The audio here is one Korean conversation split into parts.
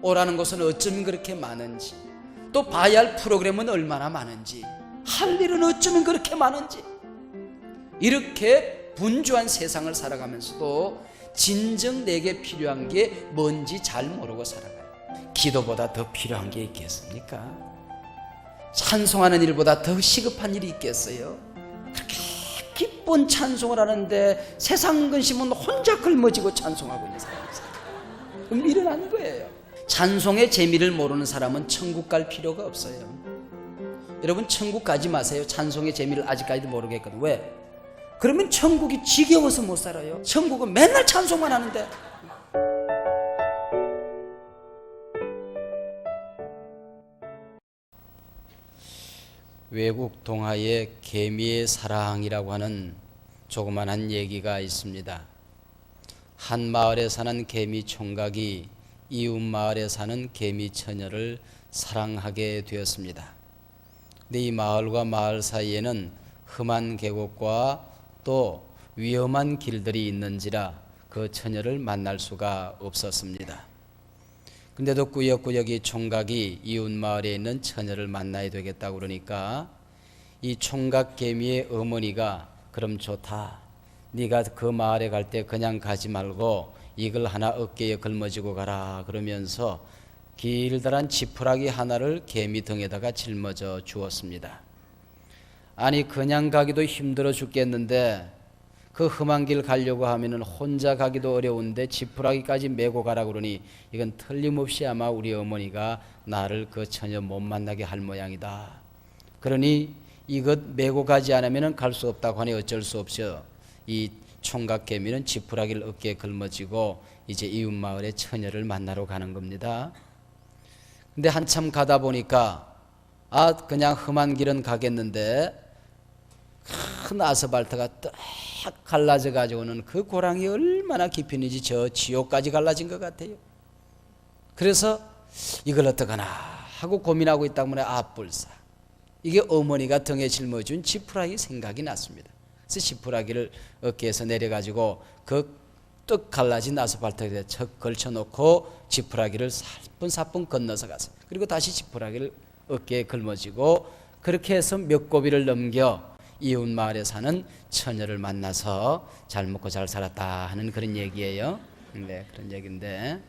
오라는 곳은 어쩌면 그렇게 많은지, 또 봐야 할 프로그램은 얼마나 많은지, 할 일은 어쩌면 그렇게 많은지, 이렇게 분주한 세상을 살아가면서도 진정 내게 필요한 게 뭔지 잘 모르고 살아가요. 기도보다 더 필요한 게 있겠습니까? 찬송하는 일보다 더 시급한 일이 있겠어요? 그렇게 기쁜 찬송을 하는데 세상 근심은 혼자 짊어지고 찬송하고 있는 사람이 있어요. 그럼 미련한 거예요. 찬송의 재미를 모르는 사람은 천국 갈 필요가 없어요. 여러분, 천국 가지 마세요. 찬송의 재미를 아직까지도 모르겠거든. 왜? 그러면 천국이 지겨워서 못 살아요. 천국은 맨날 찬송만 하는데. 외국 동화에 개미의 사랑이라고 하는 조그만한 얘기가 있습니다. 한 마을에 사는 개미 총각이 이웃 마을에 사는 개미 처녀를 사랑하게 되었습니다. 근데 이 마을과 마을 사이에는 험한 계곡과 또 위험한 길들이 있는지라 그 처녀를 만날 수가 없었습니다. 근데도 꾸역꾸역 이 총각이 이웃 마을에 있는 처녀를 만나야 되겠다고 그러니까 이 총각 개미의 어머니가 그럼 좋다, 네가 그 마을에 갈 때 그냥 가지 말고 이걸 하나 어깨에 걸머지고 가라 그러면서 길다란 지푸라기 하나를 개미 등에다가 짊어져 주었습니다. 아니, 그냥 가기도 힘들어 죽겠는데 그 험한 길 가려고 하면은 혼자 가기도 어려운데 지푸라기까지 메고 가라 그러니 이건 틀림없이 아마 우리 어머니가 나를 그 처녀 못 만나게 할 모양이다. 그러니 이것 메고 가지 않으면 갈 수 없다고 하니 어쩔 수 없어 이 총각 개미는 지푸라기를 어깨에 걸머지고 이제 이웃 마을의 처녀를 만나러 가는 겁니다. 근데 한참 가다 보니까 그냥 험한 길은 가겠는데 큰 아스팔트가 딱 갈라져 가지고는 그 고랑이 얼마나 깊이는지 저 지옥까지 갈라진 것 같아요. 그래서 이걸 어떡하나 하고 고민하고 있다 보니 불사, 이게 어머니가 등에 짊어준 지푸라기 생각이 났습니다. 그래서 지푸라기를 어깨에서 내려가지고 그 뚝 갈라진 아스팔트에 척 걸쳐놓고 지푸라기를 사뿐사뿐 건너서 갔어요. 그리고 다시 지푸라기를 어깨에 걸머지고 그렇게 해서 몇 고비를 넘겨 이웃 마을에 사는 처녀를 만나서 잘 먹고 잘 살았다 하는 그런 얘기예요. 네, 그런 얘기인데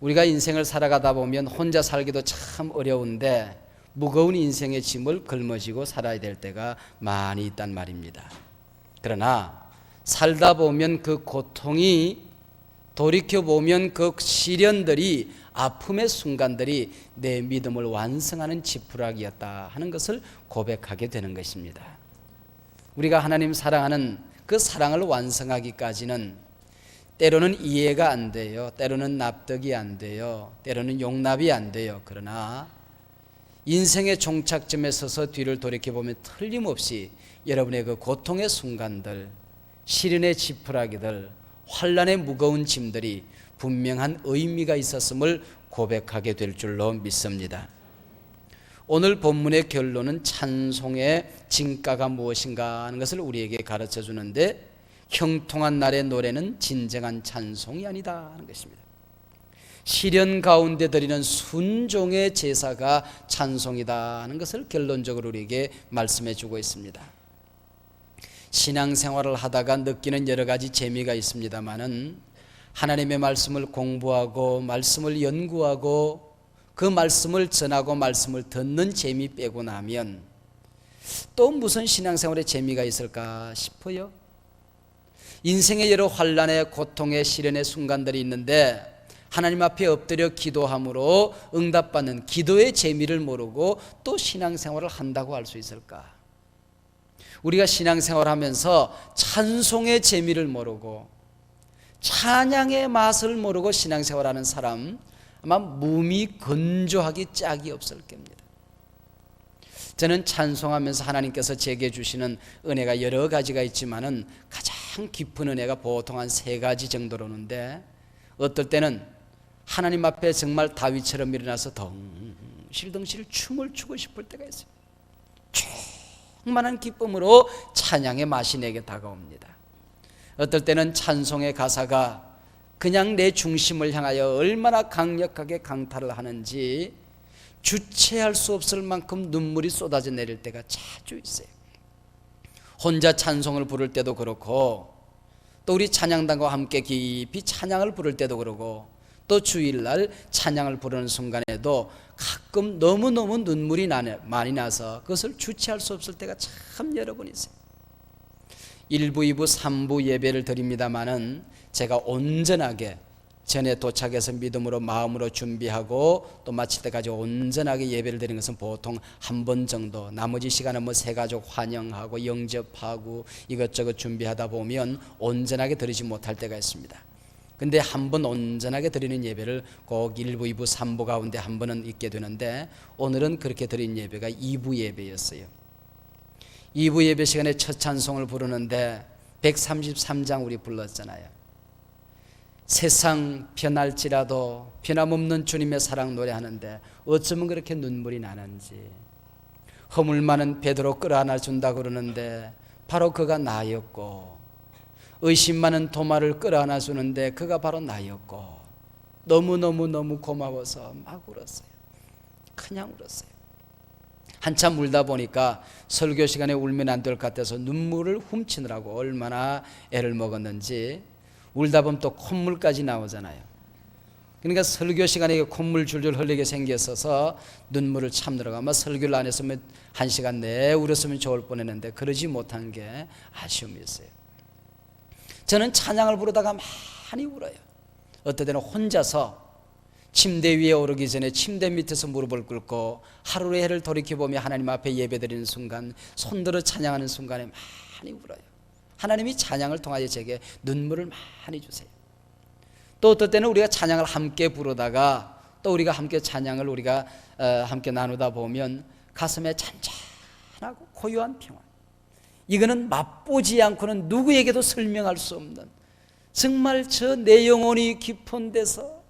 우리가 인생을 살아가다 보면 혼자 살기도 참 어려운데 무거운 인생의 짐을 걸머지고 살아야 될 때가 많이 있단 말입니다. 그러나 살다 보면 그 고통이, 돌이켜보면 그 시련들이, 아픔의 순간들이 내 믿음을 완성하는 지푸라기였다 하는 것을 고백하게 되는 것입니다. 우리가 하나님 사랑하는 그 사랑을 완성하기까지는 때로는 이해가 안 돼요. 때로는 납득이 안 돼요. 때로는 용납이 안 돼요. 그러나 인생의 종착점에 서서 뒤를 돌이켜보면 틀림없이 여러분의 그 고통의 순간들, 시련의 지푸라기들, 환난의 무거운 짐들이 분명한 의미가 있었음을 고백하게 될 줄로 믿습니다. 오늘 본문의 결론은 찬송의 진가가 무엇인가 하는 것을 우리에게 가르쳐 주는데, 형통한 날의 노래는 진정한 찬송이 아니다 하는 것입니다. 시련 가운데 드리는 순종의 제사가 찬송이다 하는 것을 결론적으로 우리에게 말씀해 주고 있습니다. 신앙생활을 하다가 느끼는 여러 가지 재미가 있습니다마는 하나님의 말씀을 공부하고 말씀을 연구하고 그 말씀을 전하고 말씀을 듣는 재미 빼고 나면 또 무슨 신앙생활에 재미가 있을까 싶어요. 인생의 여러 환난의 고통의 시련의 순간들이 있는데 하나님 앞에 엎드려 기도함으로 응답받는 기도의 재미를 모르고 또 신앙생활을 한다고 할 수 있을까? 우리가 신앙생활을 하면서 찬송의 재미를 모르고 찬양의 맛을 모르고 신앙생활하는 사람 아마 몸이 건조하기 짝이 없을 겁니다. 저는 찬송하면서 하나님께서 제게 주시는 은혜가 여러 가지가 있지만은 가장 깊은 은혜가 보통 한 3가지 정도로 오는데, 어떨 때는 하나님 앞에 정말 다윗처럼 일어나서 덩실덩실 춤을 추고 싶을 때가 있어요. 충만한 기쁨으로 찬양의 맛이 내게 다가옵니다. 어떨 때는 찬송의 가사가 그냥 내 중심을 향하여 얼마나 강력하게 강탈을 하는지 주체할 수 없을 만큼 눈물이 쏟아져 내릴 때가 자주 있어요. 혼자 찬송을 부를 때도 그렇고, 또 우리 찬양단과 함께 깊이 찬양을 부를 때도 그러고, 또 주일날 찬양을 부르는 순간에도 가끔 너무너무 눈물이 많이 나서 그것을 주체할 수 없을 때가 참 여러 번 있어요. 1부, 2부, 3부 예배를 드립니다마는 제가 온전하게 전에 도착해서 믿음으로 마음으로 준비하고 또 마칠 때까지 온전하게 예배를 드리는 것은 보통 한 번 정도, 나머지 시간은 뭐 새가족 환영하고 영접하고 이것저것 준비하다 보면 온전하게 드리지 못할 때가 있습니다. 근데 한 번 온전하게 드리는 예배를 꼭 1부, 2부, 3부 가운데 한 번은 있게 되는데, 오늘은 그렇게 드린 예배가 2부 예배였어요. 2부 예배 시간에 첫 찬송을 부르는데 133장 우리 불렀잖아요. 세상 변할지라도 변함없는 주님의 사랑 노래하는데 어쩌면 그렇게 눈물이 나는지. 허물 많은 베드로 끌어안아 준다 그러는데 바로 그가 나였고, 의심 많은 도마를 끌어안아 주는데 그가 바로 나였고, 너무너무 고마워서 막 울었어요. 그냥 울었어요. 한참 울다 보니까 설교 시간에 울면 안 될 것 같아서 눈물을 훔치느라고 얼마나 애를 먹었는지, 울다 보면 또 콧물까지 나오잖아요. 그러니까 설교 시간에 콧물 줄줄 흘리게 생겼어서 눈물을 참느라고, 아마 설교를 안 했으면 1시간 내에 울었으면 좋을 뻔했는데 그러지 못한 게 아쉬움이었어요. 저는 찬양을 부르다가 많이 울어요. 어떨 때는 혼자서 침대 위에 오르기 전에 침대 밑에서 무릎을 꿇고 하루의 해를 돌이켜보며 하나님 앞에 예배드리는 순간, 손들어 찬양하는 순간에 많이 울어요. 하나님이 찬양을 통하여 제게 눈물을 많이 주세요. 또 어떨 때는 우리가 찬양을 함께 부르다가 또 우리가 함께 찬양을 우리가 함께 나누다 보면 가슴에 잔잔하고 고요한 평안, 이거는 맛보지 않고는 누구에게도 설명할 수 없는, 정말 저 내 영혼이 깊은 데서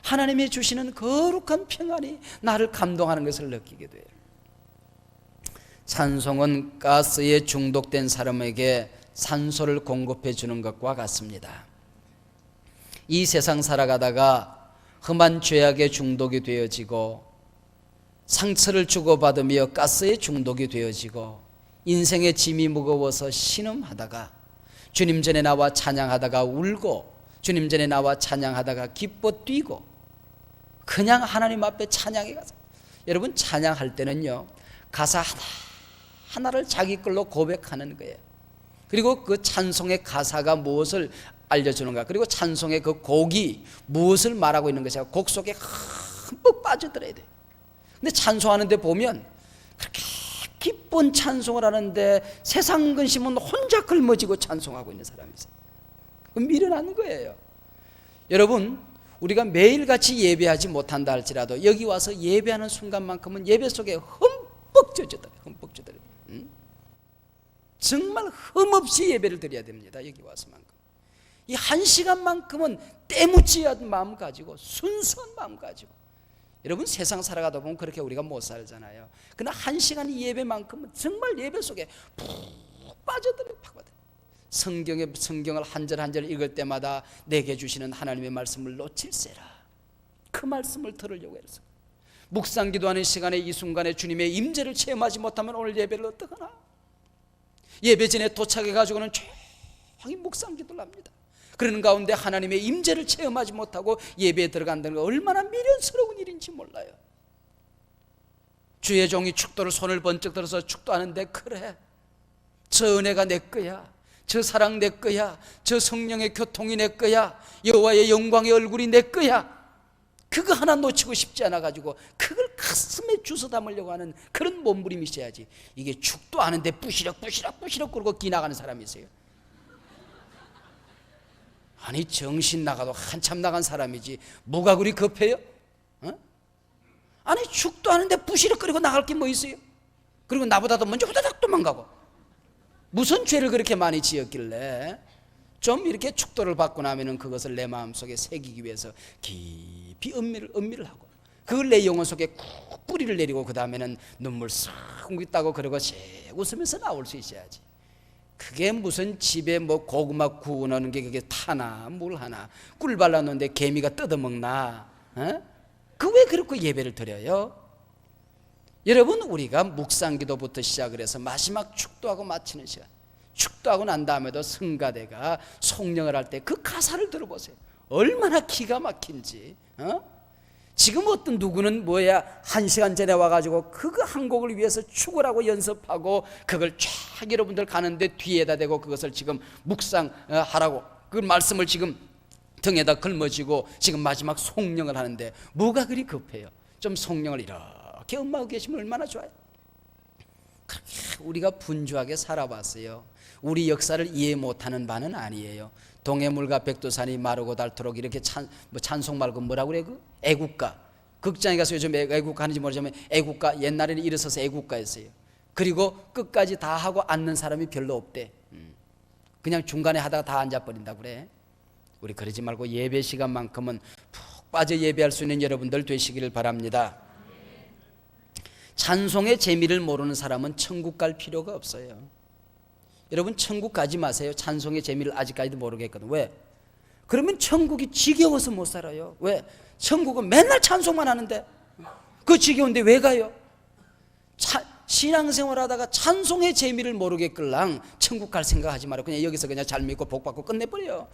하나님이 주시는 거룩한 평안이 나를 감동하는 것을 느끼게 돼요. 찬송은 가스에 중독된 사람에게 산소를 공급해 주는 것과 같습니다. 이 세상 살아가다가 험한 죄악에 중독이 되어지고, 상처를 주고받으며 가스에 중독이 되어지고, 인생의 짐이 무거워서 신음하다가, 주님 전에 나와 찬양하다가 울고, 주님 전에 나와 찬양하다가 기뻐 뛰고, 그냥 하나님 앞에 찬양해 가서, 여러분 찬양할 때는요 가사 하나를 자기 걸로 고백하는 거예요. 그리고 그 찬송의 가사가 무엇을 알려주는가, 그리고 찬송의 그 곡이 무엇을 말하고 있는 것이 곡 속에 흠뻑 빠져들어야 돼요. 근데 찬송하는데 보면 그렇게 기쁜 찬송을 하는데 세상 근심은 혼자 걸머지고 찬송하고 있는 사람이 있어요. 미련한 거예요. 여러분, 우리가 매일같이 예배하지 못한다 할지라도 여기 와서 예배하는 순간만큼은 예배 속에 흠뻑 젖어들어요. 흠뻑 젖어들어요. 정말 흠없이 예배를 드려야 됩니다. 여기 와서만큼. 이 1시간만큼은 때묻지 않은 마음 가지고, 순수한 마음 가지고. 여러분, 세상 살아가다 보면 그렇게 우리가 못 살잖아요. 그러나 1시간 예배만큼은 정말 예배 속에 푹 빠져들어요. 성경을 한 절 한 절 읽을 때마다 내게 주시는 하나님의 말씀을 놓칠세라. 그 말씀을 들으려고 해서 묵상 기도하는 시간에 이 순간에 주님의 임재를 체험하지 못하면 오늘 예배를 어떡하나. 예배 전에 도착해 가지고는 조용히 묵상 기도를 합니다. 그러는 가운데 하나님의 임재를 체험하지 못하고 예배에 들어간다는 거 얼마나 미련스러운 일인지 몰라요. 주의 종이 축도를 손을 번쩍 들어서 축도하는데, 그래 저 은혜가 내 거야, 저 사랑 내 거야, 저 성령의 교통이 내 거야, 여호와의 영광의 얼굴이 내 거야, 그거 하나 놓치고 싶지 않아 가지고 그걸 가슴에 주워 담으려고 하는 그런 몸부림이 있어야지. 이게 축도 하는데 부시럭 끓고 기나가는 사람이 있어요. 아니 정신 나가도 한참 나간 사람이지 뭐가 그리 급해요? 아니 축도 하는데 부시럭 끓이고 나갈 게 뭐 있어요? 그리고 나보다도 먼저 후다닥 도망가고, 무슨 죄를 그렇게 많이 지었길래. 좀 이렇게 축도를 받고 나면은 그것을 내 마음속에 새기기 위해서 깊이 음미를 하고, 그걸 내 영혼 속에 쿡 뿌리를 내리고, 그 다음에는 눈물 싹 웅겼다고 그러고 씩 웃으면서 나올 수 있어야지. 그게 무슨 집에 뭐 고구마 구워놓는 게 그게 타나 물 하나 꿀 발라놓는데 개미가 뜯어먹나? 그 왜 그렇게 예배를 드려요? 여러분, 우리가 묵상기도부터 시작을 해서 마지막 축도하고 마치는 시간, 축도하고 난 다음에도 성가대가 송령을 할 때 그 가사를 들어보세요. 얼마나 기가 막힌지. 지금 어떤 누구는 뭐야 1시간 전에 와가지고 그거 한 곡을 위해서 축을 하고 연습하고 그걸 쫙 여러분들 가는데 뒤에다 대고 그것을 지금 묵상하라고 그 말씀을 지금 등에다 걸머쥐고 지금 마지막 송령을 하는데 뭐가 그리 급해요? 좀 송령을 이렇게 음마하고 계시면 얼마나 좋아요. 그렇게 우리가 분주하게 살아봤어요. 우리 역사를 이해 못하는 바는 아니에요. 동해물과 백두산이 마르고 닳도록 이렇게 찬송 말고 뭐라고 그래? 그 애국가. 극장에 가서 요즘 애국가 하는지 모르지만 애국가, 옛날에는 일어서서 애국가였어요. 그리고 끝까지 다 하고 앉는 사람이 별로 없대. 그냥 중간에 하다가 다 앉아버린다 그래. 우리 그러지 말고 예배 시간만큼은 푹 빠져 예배할 수 있는 여러분들 되시기를 바랍니다. 찬송의 재미를 모르는 사람은 천국 갈 필요가 없어요. 여러분, 천국 가지 마세요. 찬송의 재미를 아직까지도 모르겠거든. 왜? 그러면 천국이 지겨워서 못 살아요. 왜? 천국은 맨날 찬송만 하는데 그 지겨운데 왜 가요? 신앙생활 하다가 찬송의 재미를 모르겠걸랑 천국 갈 생각하지 말고 그냥 여기서 그냥 잘 믿고 복 받고 끝내버려.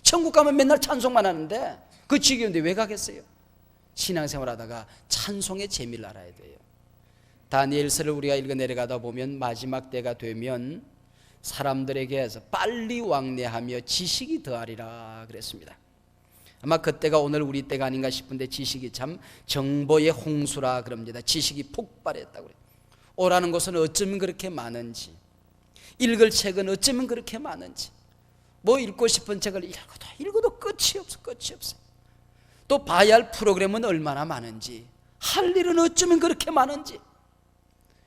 천국 가면 맨날 찬송만 하는데 그 지겨운데 왜 가겠어요? 신앙생활 하다가 찬송의 재미를 알아야 돼요. 다니엘서를 우리가 읽어 내려가다 보면 마지막 때가 되면 사람들에게서 빨리 왕래하며 지식이 더하리라 그랬습니다. 아마 그때가 오늘 우리 때가 아닌가 싶은데 지식이 참 정보의 홍수라 그럽니다. 지식이 폭발했다고 그래요. 오라는 것은 어쩌면 그렇게 많은지, 읽을 책은 어쩌면 그렇게 많은지, 뭐 읽고 싶은 책을 읽어도 끝이 없어. 또 봐야 할 프로그램은 얼마나 많은지, 할 일은 어쩌면 그렇게 많은지,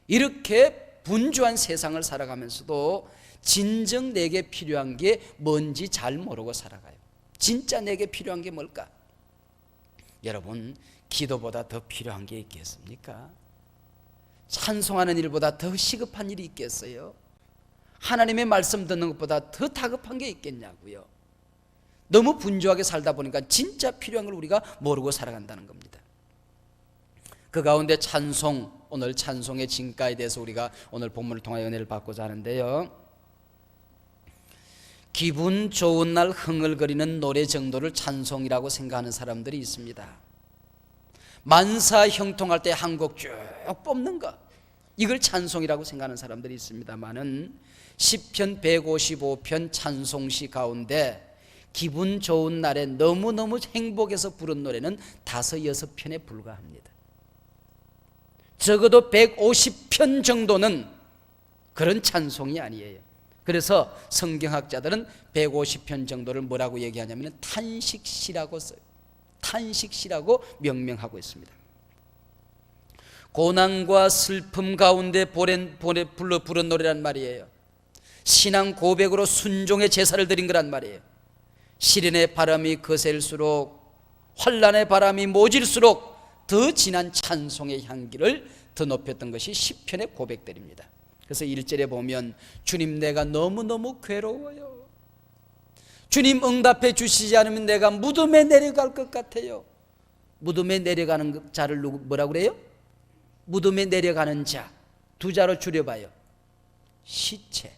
이렇게 분주한 세상을 살아가면서도 진정 내게 필요한 게 뭔지 잘 모르고 살아가요. 진짜 내게 필요한 게 뭘까? 여러분, 기도보다 더 필요한 게 있겠습니까? 찬송하는 일보다 더 시급한 일이 있겠어요? 하나님의 말씀 듣는 것보다 더 다급한 게 있겠냐고요. 너무 분주하게 살다 보니까 진짜 필요한 걸 우리가 모르고 살아간다는 겁니다. 그 가운데 찬송, 오늘 찬송의 진가에 대해서 우리가 오늘 본문을 통하여 은혜를 받고자 하는데요, 기분 좋은 날 흥얼거리는 노래 정도를 찬송이라고 생각하는 사람들이 있습니다. 만사 형통할 때 한 곡 쭉 뽑는 것, 이걸 찬송이라고 생각하는 사람들이 있습니다만은 시편 155편 찬송시 가운데 기분 좋은 날에 너무너무 행복해서 부른 노래는 5-6편에 불과합니다. 적어도 150편 정도는 그런 찬송이 아니에요. 그래서 성경학자들은 150편 정도를 뭐라고 얘기하냐면 탄식시라고 써요. 탄식시라고 명명하고 있습니다. 고난과 슬픔 가운데 부른 노래란 말이에요. 신앙 고백으로 순종의 제사를 드린 거란 말이에요. 시련의 바람이 거셀수록, 환난의 바람이 모질수록 더 진한 찬송의 향기를 더 높였던 것이 시편의 고백들입니다. 그래서 1절에 보면 주님, 내가 너무너무 괴로워요. 주님, 응답해 주시지 않으면 내가 무덤에 내려갈 것 같아요. 무덤에 내려가는 자를 뭐라고 그래요? 무덤에 내려가는 자, 2자로 줄여봐요. 시체.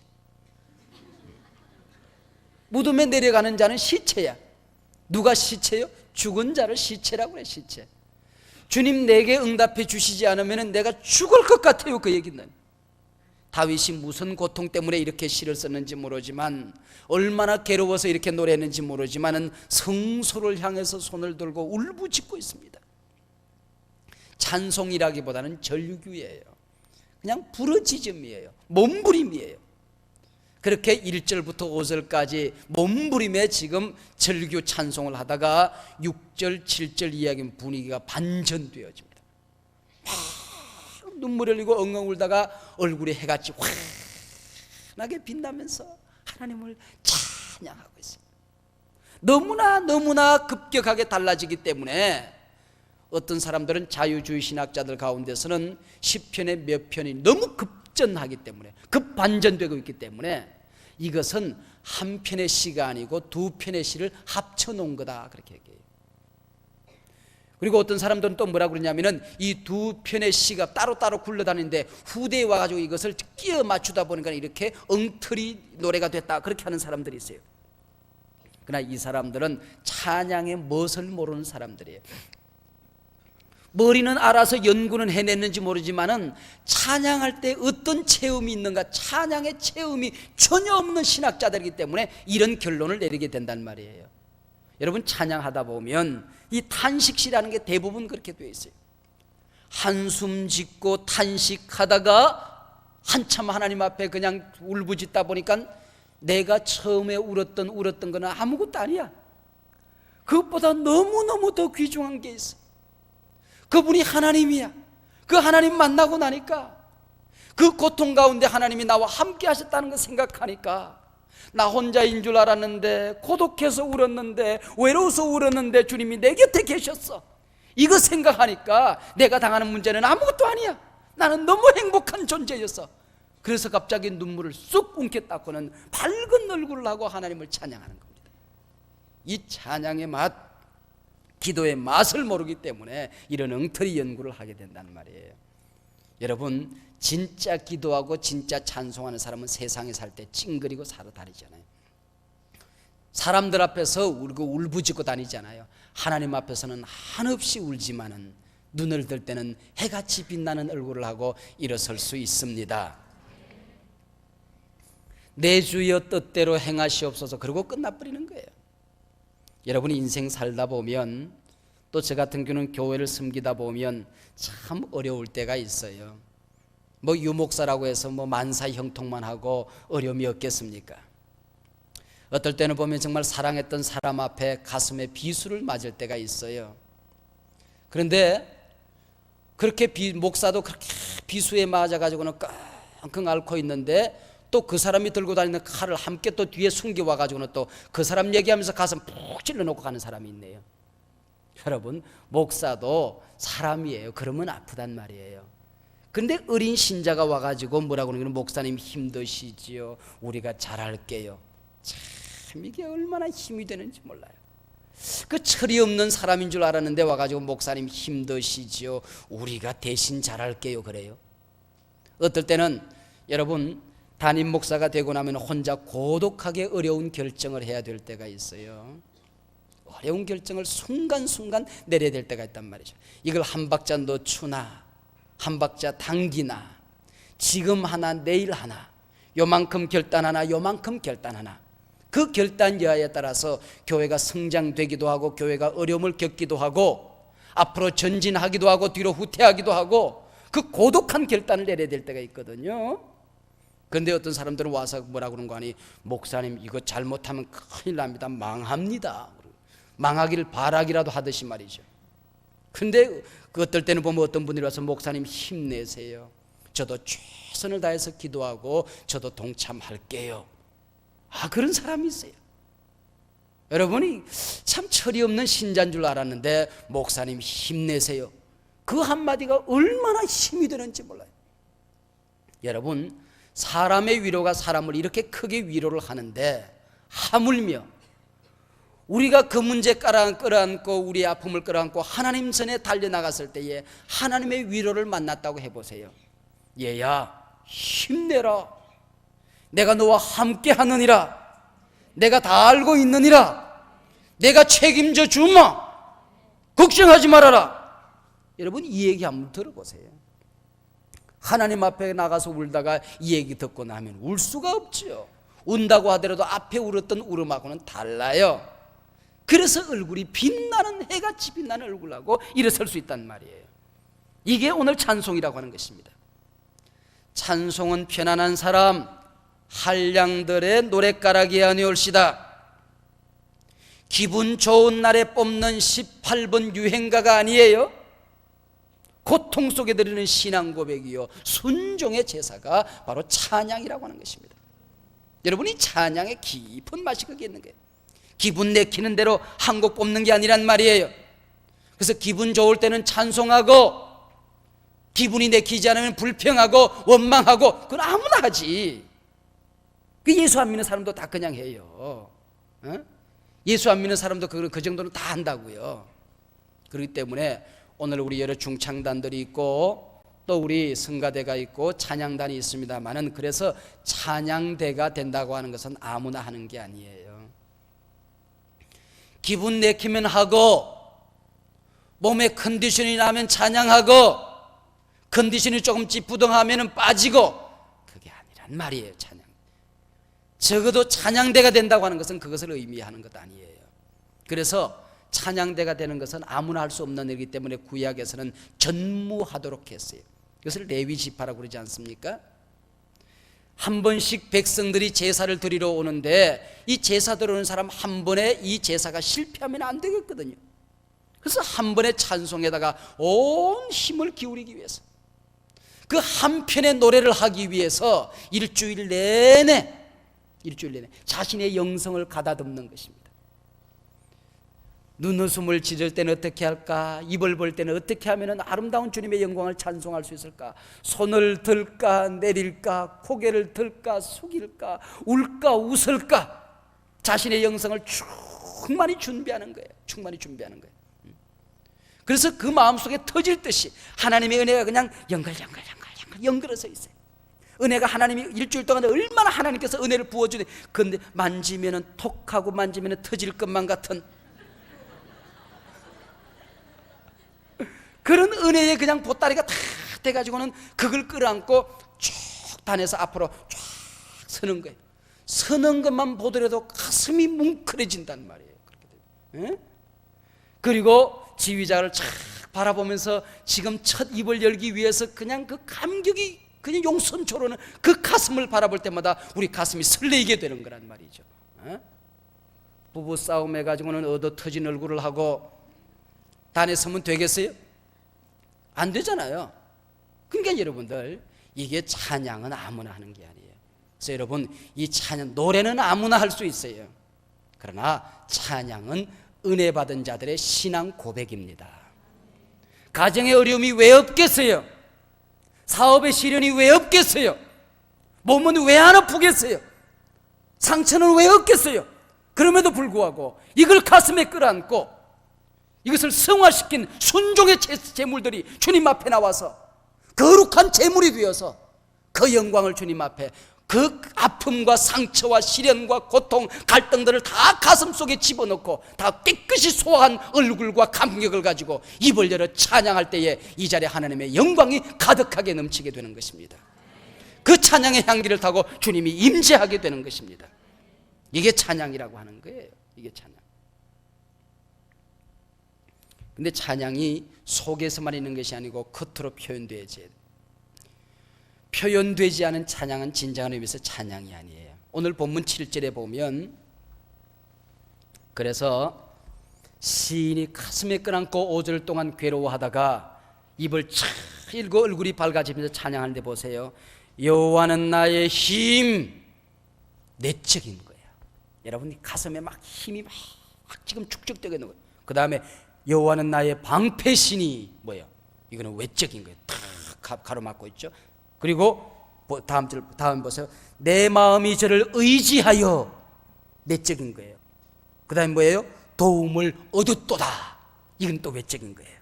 무덤에 내려가는 자는 시체야. 누가 시체요? 죽은 자를 시체라고 그래. 시체. 주님, 내게 응답해 주시지 않으면 내가 죽을 것 같아요. 그 얘기는 다윗이 무슨 고통 때문에 이렇게 시를 썼는지 모르지만, 얼마나 괴로워서 이렇게 노래했는지 모르지만 성소를 향해서 손을 들고 울부짖고 있습니다. 찬송이라기보다는 절규예요. 그냥 부르짖음이에요. 몸부림이에요. 그렇게 1절부터 5절까지 몸부림에 지금 절규 찬송을 하다가 6절, 7절 이야기 분위기가 반전되어집니다. 막 눈물 흘리고 엉엉 울다가 얼굴에 해같이 환하게 빛나면서 하나님을 찬양하고 있습니다. 너무나 급격하게 달라지기 때문에 어떤 사람들은 자유주의 신학자들 가운데서는 시편의 몇 편이 너무 급전하기 때문에, 급반전되고 있기 때문에 이것은 한 편의 시가 아니고 두 편의 시를 합쳐놓은 거다, 그렇게 얘기해요. 그리고 어떤 사람들은 또 뭐라 그러냐면은 이 두 편의 시가 따로따로 굴러다니는데 후대에 와가지고 이것을 끼워 맞추다 보니까 이렇게 엉터리 노래가 됐다, 그렇게 하는 사람들이 있어요. 그러나 이 사람들은 찬양의 멋을 모르는 사람들이에요. 머리는 알아서 연구는 해냈는지 모르지만은 찬양할 때 어떤 체험이 있는가, 찬양의 체험이 전혀 없는 신학자들이기 때문에 이런 결론을 내리게 된단 말이에요. 여러분, 찬양하다 보면 이 탄식시라는 게 대부분 그렇게 되어 있어요. 한숨 짓고 탄식하다가 한참 하나님 앞에 그냥 울부짖다 보니까 내가 처음에 울었던 거는 아무것도 아니야. 그것보다 너무너무 더 귀중한 게 있어. 그분이 하나님이야. 그 하나님 만나고 나니까, 그 고통 가운데 하나님이 나와 함께 하셨다는 걸 생각하니까, 나 혼자인 줄 알았는데, 고독해서 울었는데, 외로워서 울었는데 주님이 내 곁에 계셨어. 이거 생각하니까 내가 당하는 문제는 아무것도 아니야. 나는 너무 행복한 존재였어. 그래서 갑자기 눈물을 쑥 움켜 닦고는 밝은 얼굴을 하고 하나님을 찬양하는 겁니다. 이 찬양의 맛, 기도의 맛을 모르기 때문에 이런 엉터리 연구를 하게 된다는 말이에요. 여러분, 진짜 기도하고 진짜 찬송하는 사람은 세상에 살 때 찡그리고 살아다니잖아요. 사람들 앞에서 울부짖고 다니잖아요. 하나님 앞에서는 한없이 울지만은 눈을 들 때는 해같이 빛나는 얼굴을 하고 일어설 수 있습니다. 내 주여 뜻대로 행하시옵소서, 그러고 끝나버리는 거예요. 여러분이 인생 살다 보면, 또 저 같은 경우는 교회를 섬기다 보면 참 어려울 때가 있어요. 뭐 유목사라고 해서 뭐 만사 형통만 하고 어려움이 없겠습니까? 어떨 때는 보면 정말 사랑했던 사람 앞에 가슴에 비수를 맞을 때가 있어요. 그런데 그렇게 목사도 그렇게 비수에 맞아가지고는 끙끙 앓고 있는데, 또 그 사람이 들고 다니는 칼을 함께 또 뒤에 숨겨와 가지고는 또 그 사람 얘기하면서 가슴 푹 찔러놓고 가는 사람이 있네요. 여러분, 목사도 사람이에요. 그러면 아프단 말이에요. 근데 어린 신자가 와가지고 뭐라고 그러는, 목사님 힘드시지요, 우리가 잘할게요. 참 이게 얼마나 힘이 되는지 몰라요. 그 철이 없는 사람인 줄 알았는데 와가지고 목사님 힘드시지요, 우리가 대신 잘할게요, 그래요. 어떨 때는 여러분, 담임 목사가 되고 나면 혼자 고독하게 어려운 결정을 해야 될 때가 있어요. 어려운 결정을 순간순간 내려야 될 때가 있단 말이죠. 이걸 한 박자 늦추나 한 박자 당기나, 지금 하나 내일 하나, 요만큼 결단하나 요만큼 결단하나, 그 결단 여하에 따라서 교회가 성장되기도 하고 교회가 어려움을 겪기도 하고 앞으로 전진하기도 하고 뒤로 후퇴하기도 하고, 그 고독한 결단을 내려야 될 때가 있거든요. 그런데 어떤 사람들은 와서 뭐라고 그러는 거 아니, 목사님 이거 잘못하면 큰일 납니다, 망합니다, 망하기를 바라기라도 하듯이 말이죠. 근데 그 어떨 때는 보면 어떤 분들이 와서 목사님 힘내세요, 저도 최선을 다해서 기도하고 저도 동참할게요. 그런 사람이 있어요. 여러분이 참 철이 없는 신자인 줄 알았는데 목사님 힘내세요, 그 한마디가 얼마나 힘이 되는지 몰라요. 여러분, 사람의 위로가 사람을 이렇게 크게 위로를 하는데, 하물며 우리가 그 문제 끌어안고 우리의 아픔을 끌어안고 하나님 전에 달려나갔을 때에 하나님의 위로를 만났다고 해보세요. 얘야 힘내라, 내가 너와 함께 하느니라, 내가 다 알고 있느니라, 내가 책임져 주마, 걱정하지 말아라. 여러분, 이 얘기 한번 들어보세요. 하나님 앞에 나가서 울다가 이 얘기 듣고 나면 울 수가 없죠. 운다고 하더라도 앞에 울었던 울음하고는 달라요. 그래서 얼굴이 빛나는, 해같이 빛나는 얼굴하고 일어설 수 있단 말이에요. 이게 오늘 찬송이라고 하는 것입니다. 찬송은 편안한 사람, 한량들의 노랫가락이 아니올시다. 기분 좋은 날에 뽑는 18번 유행가가 아니에요. 고통 속에 드리는 신앙 고백이요, 순종의 제사가 바로 찬양이라고 하는 것입니다. 여러분이 찬양의 깊은 맛이 거기에 있는 거예요. 기분 내키는 대로 한 곡 뽑는 게 아니란 말이에요. 그래서 기분 좋을 때는 찬송하고 기분이 내키지 않으면 불평하고 원망하고 그건 아무나 하지. 그 예수 안 믿는 사람도 다 그냥 해요. 예수 안 믿는 사람도 그 정도는 다 한다고요. 그렇기 때문에 오늘 우리 여러 중창단들이 있고 또 우리 성가대가 있고 찬양단이 있습니다만은, 그래서 찬양대가 된다고 하는 것은 아무나 하는 게 아니에요. 기분 내키면 하고, 몸에 컨디션이 나면 찬양하고, 컨디션이 조금 찌뿌둥하면 빠지고, 그게 아니란 말이에요. 찬양, 적어도 찬양대가 된다고 하는 것은 그것을 의미하는 것 아니에요. 그래서 찬양대가 되는 것은 아무나 할 수 없는 일이기 때문에 구약에서는 전무하도록 했어요. 이것을 레위지파라고 그러지 않습니까? 한 번씩 백성들이 제사를 드리러 오는데 이 제사 드리러 오는 사람 한 번에 이 제사가 실패하면 안 되겠거든요. 그래서 한 번의 찬송에다가 온 힘을 기울이기 위해서, 그 한 편의 노래를 하기 위해서 일주일 내내 자신의 영성을 가다듬는 것입니다. 눈웃음을 지을 때는 어떻게 할까? 입을 벌 때는 어떻게 하면 아름다운 주님의 영광을 찬송할 수 있을까? 손을 들까 내릴까? 고개를 들까 숙일까? 울까 웃을까? 자신의 영성을 충만히 준비하는 거예요. 그래서 그 마음속에 터질 듯이 하나님의 은혜가 그냥 연결해서 있어요. 은혜가 하나님이 일주일 동안 얼마나 하나님께서 은혜를 부어주네. 그런데 만지면은 톡하고 만지면은 터질 것만 같은 그런 은혜에 그냥 보따리가 다 돼가지고는 그걸 끌어안고 쭉 다녀서 앞으로 쫙 서는 거예요. 서는 것만 보더라도 가슴이 뭉클해진단 말이에요. 그렇게 돼요. 그리고 지휘자를 쫙 바라보면서 지금 첫 입을 열기 위해서 그냥 그 감격이 그냥 용선초로는 그 가슴을 바라볼 때마다 우리 가슴이 설레게 되는 거란 말이죠. 부부싸움 해가지고는 얻어 터진 얼굴을 하고 단에 서면 되겠어요? 안 되잖아요. 그러니까 여러분들, 이게 찬양은 아무나 하는 게 아니에요. 그래서 여러분, 이 찬양, 노래는 아무나 할 수 있어요. 그러나 찬양은 은혜 받은 자들의 신앙 고백입니다. 가정의 어려움이 왜 없겠어요? 사업의 시련이 왜 없겠어요? 몸은 왜 안 아프겠어요? 상처는 왜 없겠어요? 그럼에도 불구하고 이걸 가슴에 끌어안고 이것을 성화시킨 순종의 제물들이 주님 앞에 나와서 거룩한 제물이 되어서 그 영광을 주님 앞에, 그 아픔과 상처와 시련과 고통, 갈등들을 다 가슴속에 집어넣고 다 깨끗이 소화한 얼굴과 감격을 가지고 입을 열어 찬양할 때에 이 자리에 하나님의 영광이 가득하게 넘치게 되는 것입니다. 그 찬양의 향기를 타고 주님이 임재하게 되는 것입니다. 이게 찬양이라고 하는 거예요. 이게 찬양. 근데 찬양이 속에서만 있는 것이 아니고 겉으로 표현되지 않은 찬양은 진정한 의미에서 찬양이 아니에요. 오늘 본문 7절에 보면, 그래서 시인이 가슴에 끌안고 5절 동안 괴로워하다가 입을 착 일고 얼굴이 밝아지면서 찬양하는데 보세요. 여호와는 나의 힘, 내적인 거예요. 여러분 가슴에 막 힘이 막 지금 축적되고 있는 거예요. 그 다음에 여호와는 나의 방패시니 뭐예요? 이거는 외적인 거예요. 탁 가로막고 있죠. 그리고 다음 보세요. 내 마음이 저를 의지하여, 내적인 거예요. 그 다음에 뭐예요? 도움을 얻었도다. 이건 또 외적인 거예요.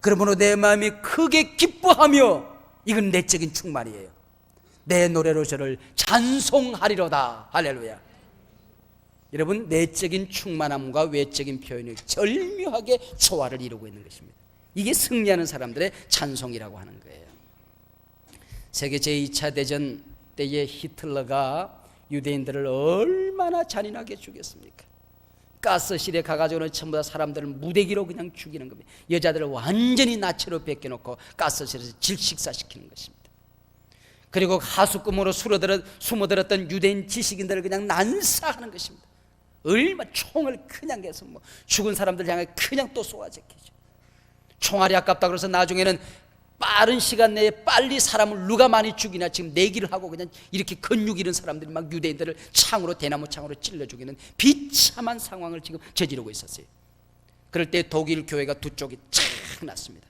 그러므로 내 마음이 크게 기뻐하며, 이건 내적인 충만이에요. 내 노래로 저를 찬송하리로다. 할렐루야. 여러분, 내적인 충만함과 외적인 표현이 절묘하게 조화를 이루고 있는 것입니다. 이게 승리하는 사람들의 찬송이라고 하는 거예요. 세계 제2차 대전 때에 히틀러가 유대인들을 얼마나 잔인하게 죽였습니까? 가스실에 가가지고는 전부 다 사람들을 무대기로 그냥 죽이는 겁니다. 여자들을 완전히 나체로 벗겨놓고 가스실에서 질식사시키는 것입니다. 그리고 하수구으로 숨어들었던 유대인 지식인들을 그냥 난사하는 것입니다. 얼마나 총을 그냥 해서 뭐 죽은 사람들 향해 그냥 또 쏘아제끼죠. 총알이 아깝다 그래서 나중에는 빠른 시간 내에 빨리 사람을 누가 많이 죽이나 지금 내기를 하고 그냥 이렇게 근육 잃은 사람들이 막 유대인들을 창으로, 대나무 창으로 찔러 죽이는 비참한 상황을 지금 저지르고 있었어요. 그럴 때 독일 교회가 두 쪽이 착 났습니다.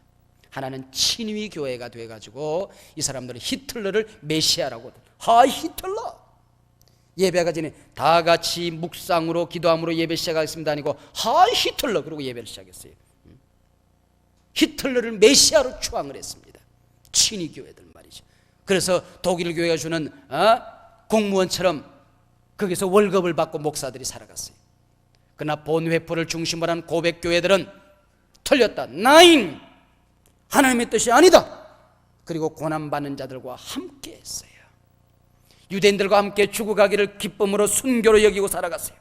하나는 친위 교회가 돼가지고 이 사람들은 히틀러를 메시아라고. 히틀러! 예배가 전에 다 같이 묵상으로 기도함으로 예배 시작하겠습니다 아니고 히틀러 그러고 예배를 시작했어요. 히틀러를 메시아로 추앙을 했습니다. 친위 교회들 말이죠. 그래서 독일 교회가 주는 공무원처럼 거기서 월급을 받고 목사들이 살아갔어요. 그러나 본회포를 중심으로 한 고백 교회들은 틀렸다. 나인! 하나님의 뜻이 아니다. 그리고 고난받는 자들과 함께 했어요. 유대인들과 함께 죽어가기를 기쁨으로 순교로 여기고 살아갔어요.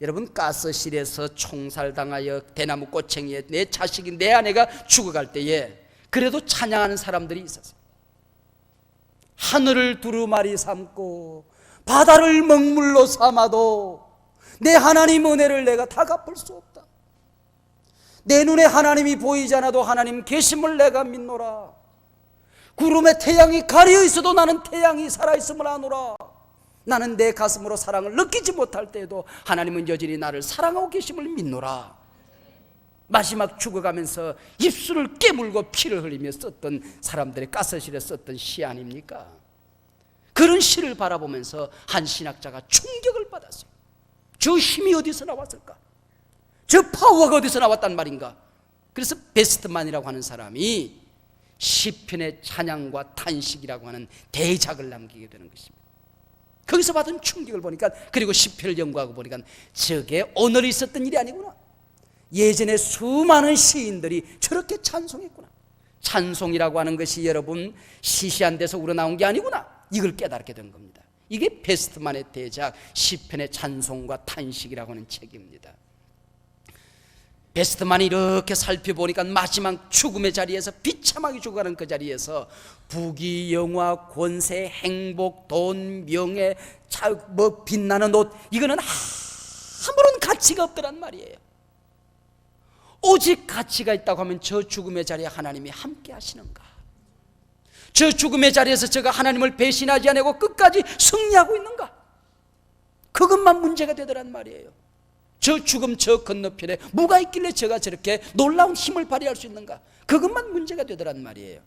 여러분, 가스실에서 총살당하여 대나무 꼬챙이에 내 자식이 내 아내가 죽어갈 때에 그래도 찬양하는 사람들이 있었어요. 하늘을 두루마리 삼고 바다를 먹물로 삼아도 내 하나님 은혜를 내가 다 갚을 수 없다. 내 눈에 하나님이 보이지 않아도 하나님 계심을 내가 믿노라. 구름에 태양이 가려 있어도 나는 태양이 살아있음을 아노라. 나는 내 가슴으로 사랑을 느끼지 못할 때에도 하나님은 여전히 나를 사랑하고 계심을 믿노라. 마지막 죽어가면서 입술을 깨물고 피를 흘리며 썼던 사람들의 가스실에 썼던 시 아닙니까? 그런 시를 바라보면서 한 신학자가 충격을 받았어요. 저 힘이 어디서 나왔을까? 저 파워가 어디서 나왔단 말인가? 그래서 베스트만이라고 하는 사람이 시편의 찬양과 탄식이라고 하는 대작을 남기게 되는 것입니다. 거기서 받은 충격을 보니까, 그리고 시편을 연구하고 보니까 저게 오늘 있었던 일이 아니구나. 예전에 수많은 시인들이 저렇게 찬송했구나. 찬송이라고 하는 것이 여러분 시시한 데서 우러나온 게 아니구나. 이걸 깨닫게 된 겁니다. 이게 베스트만의 대작 시편의 찬송과 탄식이라고 하는 책입니다. 베스트만이 이렇게 살펴보니까 마지막 죽음의 자리에서 비참하게 죽어가는 그 자리에서 부귀, 영화, 권세, 행복, 돈, 명예, 빛나는 옷, 이거는 아무런 가치가 없더란 말이에요. 오직 가치가 있다고 하면 저 죽음의 자리에 하나님이 함께 하시는가? 저 죽음의 자리에서 제가 하나님을 배신하지 않고 끝까지 승리하고 있는가? 그것만 문제가 되더란 말이에요. 저 죽음 저 건너편에 뭐가 있길래 제가 저렇게 놀라운 힘을 발휘할 수 있는가? 그것만 문제가 되더란 말이에요.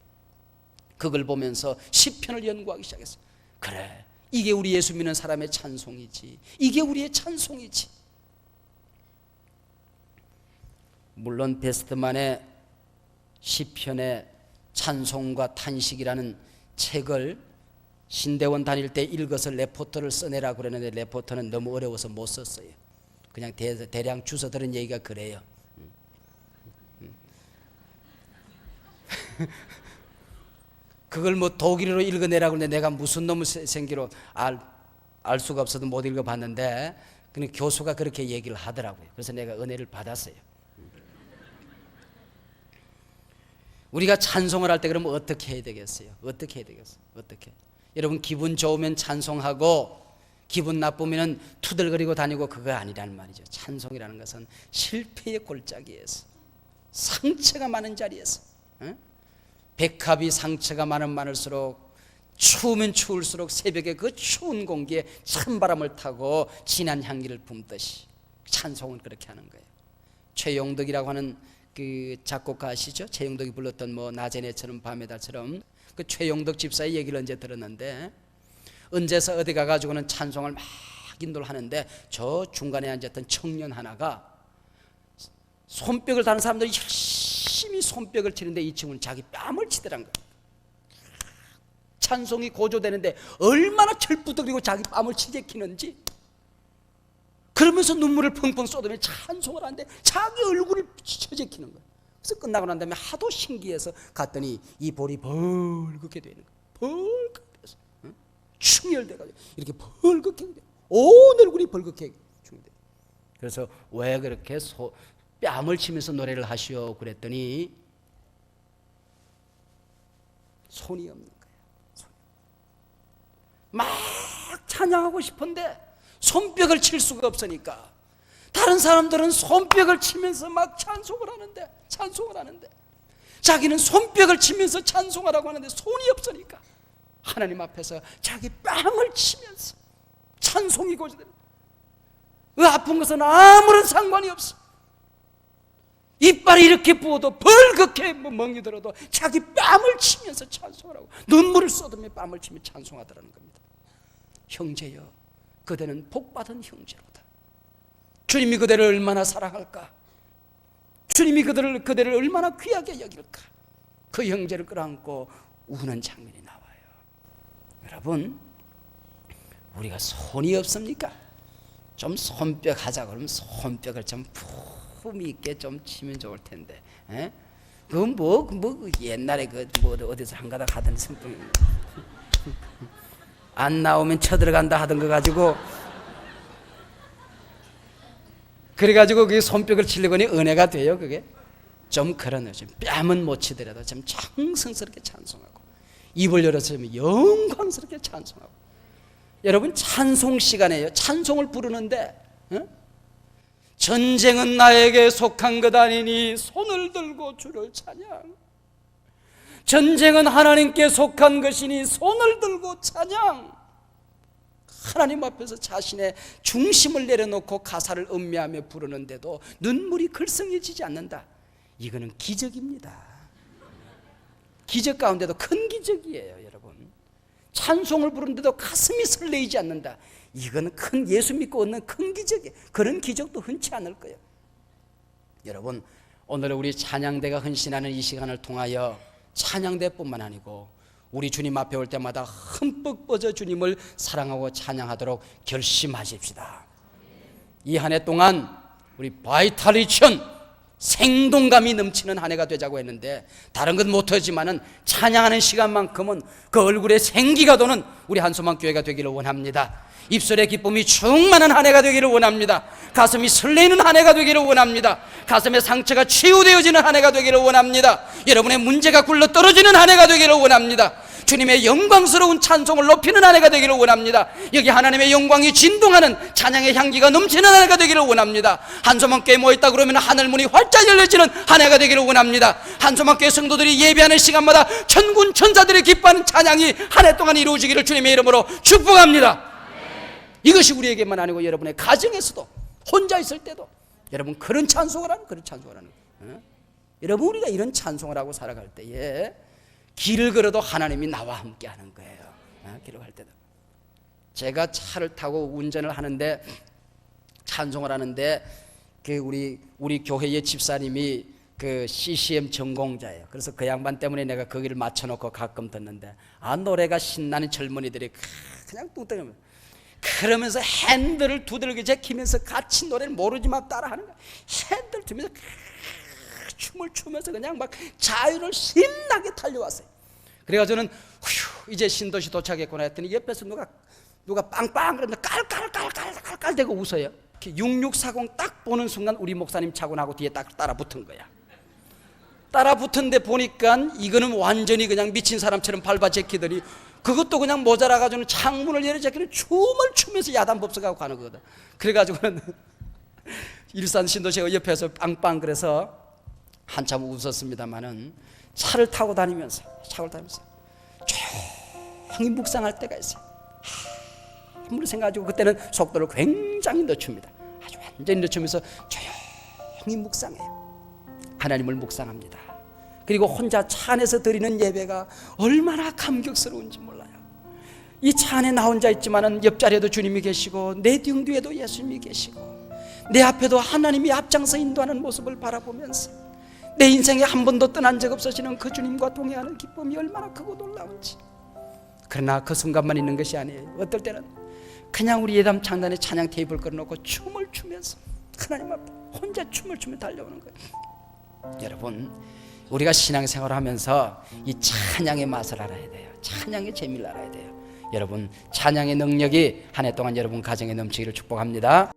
그걸 보면서 시편을 연구하기 시작했어요. 그래, 이게 우리 예수 믿는 사람의 찬송이지. 이게 우리의 찬송이지. 물론 베스트만의 시편의 찬송과 탄식이라는 책을 신대원 다닐 때 읽어서 레포터를 써내라 그러는데 레포터는 너무 어려워서 못 썼어요. 그냥 대량 주워 들은 얘기가 그래요. 그걸 뭐 독일어로 읽어내라고 하는데 내가 무슨 놈의 생기로 알 수가 없어도 못 읽어봤는데 근데 교수가 그렇게 얘기를 하더라고요. 그래서 내가 은혜를 받았어요. 우리가 찬송을 할 때 그러면 어떻게 해야 되겠어요? 어떻게 해야 되겠어요? 어떻게? 여러분, 기분 좋으면 찬송하고 기분 나쁘면 투덜거리고 다니고 그거 아니라는 말이죠. 찬송이라는 것은 실패의 골짜기에서, 상처가 많은 자리에서, 백합이 상처가 많을수록, 추우면 추울수록 새벽에 그 추운 공기에 찬바람을 타고 진한 향기를 뿜듯이 찬송은 그렇게 하는 거예요. 최용덕이라고 하는 그 작곡가 아시죠? 최용덕이 불렀던 뭐 낮의 내처럼 밤의 달처럼, 그 최용덕 집사의 얘기를 언제 들었는데, 언제서 어디 가가지고는 찬송을 막 인도를 하는데 저 중간에 앉았던 청년 하나가 손뼉을 다는 사람들이 열심히 손뼉을 치는데 이 친구는 자기 뺨을 치더란 거예요. 찬송이 고조되는데 얼마나 철부덕이고 자기 뺨을 치재키는지, 그러면서 눈물을 펑펑 쏟으며 찬송을 하는데 자기 얼굴을 쳐재키는 거예요. 그래서 끝나고 난 다음에 하도 신기해서 갔더니 이 볼이 벌겋게 되는 거예요. 벌겋게 돼서 충혈돼가지고 이렇게 벌겋게 돼요. 온 얼굴이 벌겋게 충혈돼요. 그래서 왜 그렇게 뺨을 치면서 노래를 하시오 그랬더니 손이 없는 거예요. 막 찬양하고 싶은데 손뼉을 칠 수가 없으니까 다른 사람들은 손뼉을 치면서 막 찬송을 하는데 자기는 손뼉을 치면서 찬송하라고 하는데 손이 없으니까 하나님 앞에서 자기 뺨을 치면서 찬송이 고조됩니다. 그 아픈 것은 아무런 상관이 없어. 이빨이 이렇게 부어도 벌겋게 멍이 들어도 자기 뺨을 치면서 찬송하라고, 눈물을 쏟으며 뺨을 치며 찬송하더라는 겁니다. 형제여, 그대는 복받은 형제로다. 주님이 그대를 얼마나 사랑할까? 주님이 그대를 얼마나 귀하게 여길까? 그 형제를 끌어안고 우는 장면이 나와요. 여러분, 우리가 손이 없습니까? 좀 손뼉 하자 그러면 손뼉을 좀 품위 있게 좀 치면 좋을 텐데, 그건 뭐 옛날에 어디서 한가닥 하던 선풍이 안 나오면 쳐들어간다 하던 거 가지고, 그래가지고 그게 손뼉을 치려고 하니 은혜가 돼요. 그게 좀 그런 거죠. 뺨은 못 치더라도 좀 정성스럽게 찬송하고, 입을 열어서 영광스럽게 찬송하고. 여러분, 찬송 시간에요, 찬송을 부르는데, 전쟁은 나에게 속한 것 아니니 손을 들고 주를 찬양. 전쟁은 하나님께 속한 것이니 손을 들고 찬양. 하나님 앞에서 자신의 중심을 내려놓고 가사를 음미하며 부르는데도 눈물이 글썽여지지 않는다. 이거는 기적입니다. 기적 가운데도 큰 기적이에요. 여러분, 찬송을 부르는데도 가슴이 설레이지 않는다. 이거는 큰, 예수 믿고 얻는 큰 기적이에요. 그런 기적도 흔치 않을 거예요. 여러분, 오늘 우리 찬양대가 헌신하는 이 시간을 통하여 찬양대뿐만 아니고 우리 주님 앞에 올 때마다 흠뻑 뻗어 주님을 사랑하고 찬양하도록 결심하십시다. 이 한 해 동안 우리 바이탈리션, 생동감이 넘치는 한 해가 되자고 했는데, 다른 건 못하지만은 찬양하는 시간만큼은 그 얼굴에 생기가 도는 우리 한소망 교회가 되기를 원합니다. 입술에 기쁨이 충만한 한 해가 되기를 원합니다. 가슴이 설레는 한 해가 되기를 원합니다. 가슴의 상처가 치유되어지는 한 해가 되기를 원합니다. 여러분의 문제가 굴러 떨어지는 한 해가 되기를 원합니다. 주님의 영광스러운 찬송을 높이는 한 해가 되기를 원합니다. 여기 하나님의 영광이 진동하는 찬양의 향기가 넘치는 한 해가 되기를 원합니다. 한소망교회에 모였다 그러면 하늘문이 활짝 열려지는 한 해가 되기를 원합니다. 한소망교회 성도들이 예배하는 시간마다 천군 천사들이 기뻐하는 찬양이 한 해 동안 이루어지기를 주님의 이름으로 축복합니다. 이것이 우리에게만 아니고 여러분의 가정에서도, 혼자 있을 때도 여러분 그런 찬송을 하는, 여러분, 우리가 이런 찬송을 하고 살아갈 때에 길을 걸어도 하나님이 나와 함께 하는 거예요. 길을 갈 때도. 제가 차를 타고 운전을 하는데, 찬송을 하는데, 우리 교회의 집사님이 그 CCM 전공자예요. 그래서 그 양반 때문에 내가 거기를 맞춰놓고 가끔 듣는데, 노래가 신나는 젊은이들이 그냥 뚱뚱하면, 그러면서 핸들을 두들겨 제키면서 같이 노래를 모르지만 따라하는 거야. 핸들 두면서 춤을 추면서 그냥 막 자유를 신나게 달려왔어요. 그래가지고 저는 이제 신도시 도착했구나 했더니 옆에서 누가 빵빵 그러면서 깔깔깔깔깔깔 대고 웃어요. 6640 딱 보는 순간 우리 목사님 차고 나고 뒤에 딱 따라 붙은 거야. 따라 붙은데 보니까 이거는 완전히 그냥 미친 사람처럼 밟아 제키더니, 그것도 그냥 모자라가지고 창문을 열어 제키는 춤을 추면서 야단법석하고 가는 거거든. 그래가지고는 일산 신도시가 옆에서 빵빵 그래서 한참 웃었습니다만은, 차를 타고 다니면서 조용히 묵상할 때가 있어요. 아무리 생각하고, 그때는 속도를 굉장히 늦춥니다. 아주 완전히 늦추면서 조용히 묵상해요. 하나님을 묵상합니다. 그리고 혼자 차 안에서 드리는 예배가 얼마나 감격스러운지 몰라요. 이 차 안에 나 혼자 있지만은 옆자리에도 주님이 계시고, 내 등 뒤에도 예수님이 계시고, 내 앞에도 하나님이 앞장서 인도하는 모습을 바라보면서 내 인생에 한 번도 떠난 적 없으시는 그 주님과 동행하는 기쁨이 얼마나 크고 놀라운지. 그러나 그 순간만 있는 것이 아니에요. 어떨 때는 그냥 우리 예담 창단에 찬양 테이블 걸어놓고 춤을 추면서 하나님 앞에 혼자 춤을 추며 달려오는 거예요. 여러분, 우리가 신앙생활을 하면서 이 찬양의 맛을 알아야 돼요. 찬양의 재미를 알아야 돼요. 여러분, 찬양의 능력이 한 해 동안 여러분 가정에 넘치기를 축복합니다.